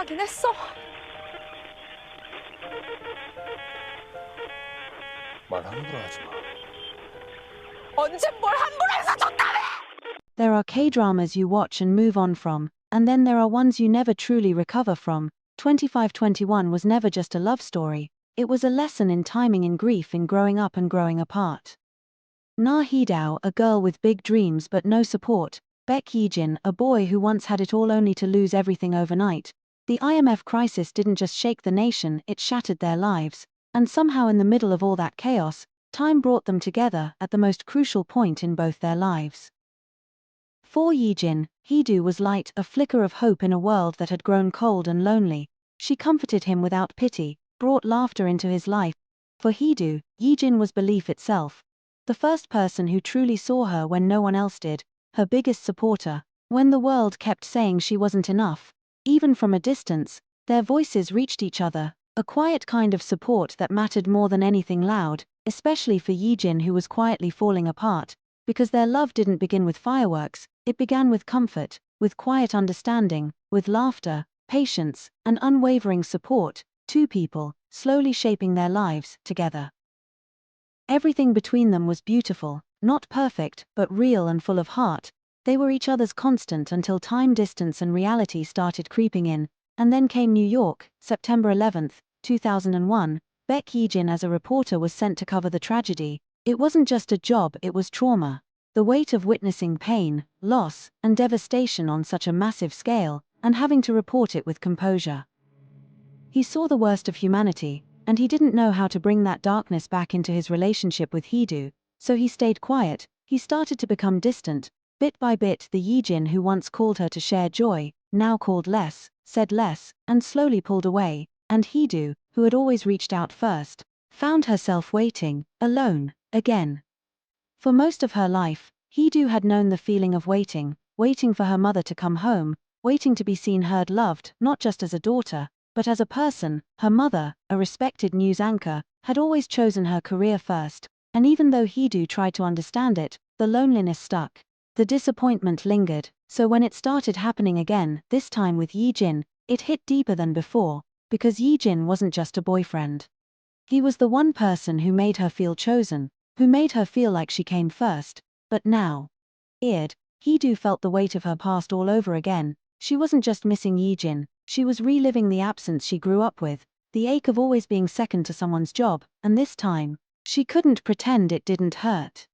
하긴 했어. 말 함부로 하지 마. 언제 뭘 함부로 해서 줬다며! There are K-dramas you watch and move on from, and then there are ones you never truly recover from. 2521 was never just a love story, it was a lesson in timing, in grief, in growing up and growing apart. Hee-do, a girl with big dreams but no support. Baek, Yi-jin, a boy who once had it all only to lose everything overnight. The IMF crisis didn't just shake the nation, it shattered their lives. And somehow in the middle of all that chaos, time brought them together at the most crucial point in both their lives. For Yi-jin, Hee-do was light, a flicker of hope in a world that had grown cold and lonely. She comforted him without pity, brought laughter into his life. For Hee-do, Yi-jin was belief itself. The first person who truly saw her when no one else did, her biggest supporter, when the world kept saying she wasn't enough. Even from a distance, their voices reached each other, a quiet kind of support that mattered more than anything loud, especially for Yi-jin, who was quietly falling apart, because their love didn't begin with fireworks, it began with comfort, with quiet understanding, with laughter, patience, and unwavering support, two people, slowly shaping their lives together. Everything between them was beautiful, not perfect, but real and full of heart. They were each other's constant until time, distance, and reality started creeping in, and then came New York, September 11, 2001. Baek, Yi-jin as a reporter was sent to cover the tragedy. It wasn't just a job, it was trauma. The weight of witnessing pain, loss, and devastation on such a massive scale, and having to report it with composure. He saw the worst of humanity, and he didn't know how to bring that darkness back into his relationship with Hee-do, so he stayed quiet. He started to become distant. Bit by bit, the Yi-jin who once called her to share joy, now called less, said less, and slowly pulled away, and Hee-do, who had always reached out first, found herself waiting, alone, again. For most of her life, Hee-do had known the feeling of waiting, waiting for her mother to come home, waiting to be seen, heard, loved, not just as a daughter, but as a person. Her mother, a respected news anchor, had always chosen her career first, and even though Hee-do tried to understand it, the loneliness stuck. The disappointment lingered, so when it started happening again, this time with Yi-jin, it hit deeper than before, because Yi-jin wasn't just a boyfriend. He was the one person who made her feel chosen, who made her feel like she came first. But now, Hee-do felt the weight of her past all over again. She wasn't just missing Yi-jin, she was reliving the absence she grew up with, the ache of always being second to someone's job, and this time, she couldn't pretend it didn't hurt.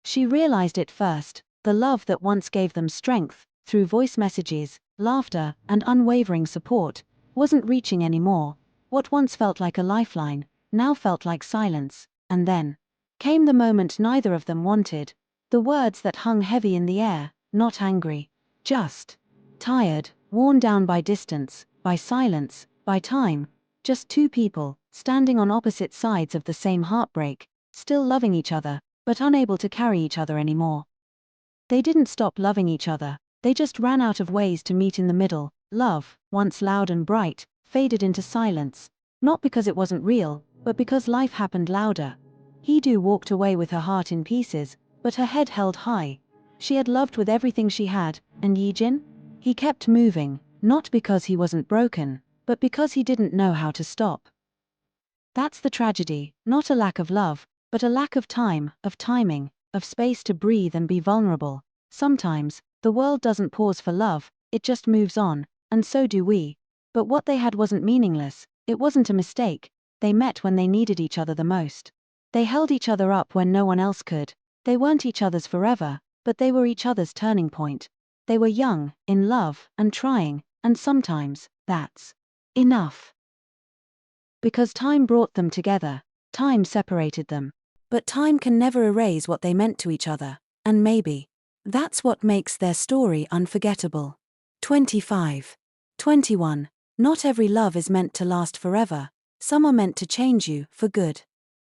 She realized it first, the love that once gave them strength, through voice messages, laughter, and unwavering support, wasn't reaching anymore. What once felt like a lifeline, now felt like silence. And then came the moment neither of them wanted, the words that hung heavy in the air, not angry, just tired, worn down by distance, by silence, by time, just two people, standing on opposite sides of the same heartbreak, still loving each other, but unable to carry each other anymore. They didn't stop loving each other, they just ran out of ways to meet in the middle. Love, once loud and bright, faded into silence, not because it wasn't real, but because life happened louder. Hee-do walked away with her heart in pieces, but her head held high. She had loved with everything she had, and Yi-jin? He kept moving, not because he wasn't broken, but because he didn't know how to stop. That's the tragedy, not a lack of love, but a lack of time, of timing, of space to breathe and be vulnerable. Sometimes, the world doesn't pause for love, it just moves on, and so do we. But what they had wasn't meaningless, it wasn't a mistake. They met when they needed each other the most. They held each other up when no one else could. They weren't each other's forever, but they were each other's turning point. They were young, in love, and trying, and sometimes, that's enough. Because time brought them together, time separated them. But time can never erase what they meant to each other, and maybe that's what makes their story unforgettable. 25. 21. Not every love is meant to last forever. Some are meant to change you, for good.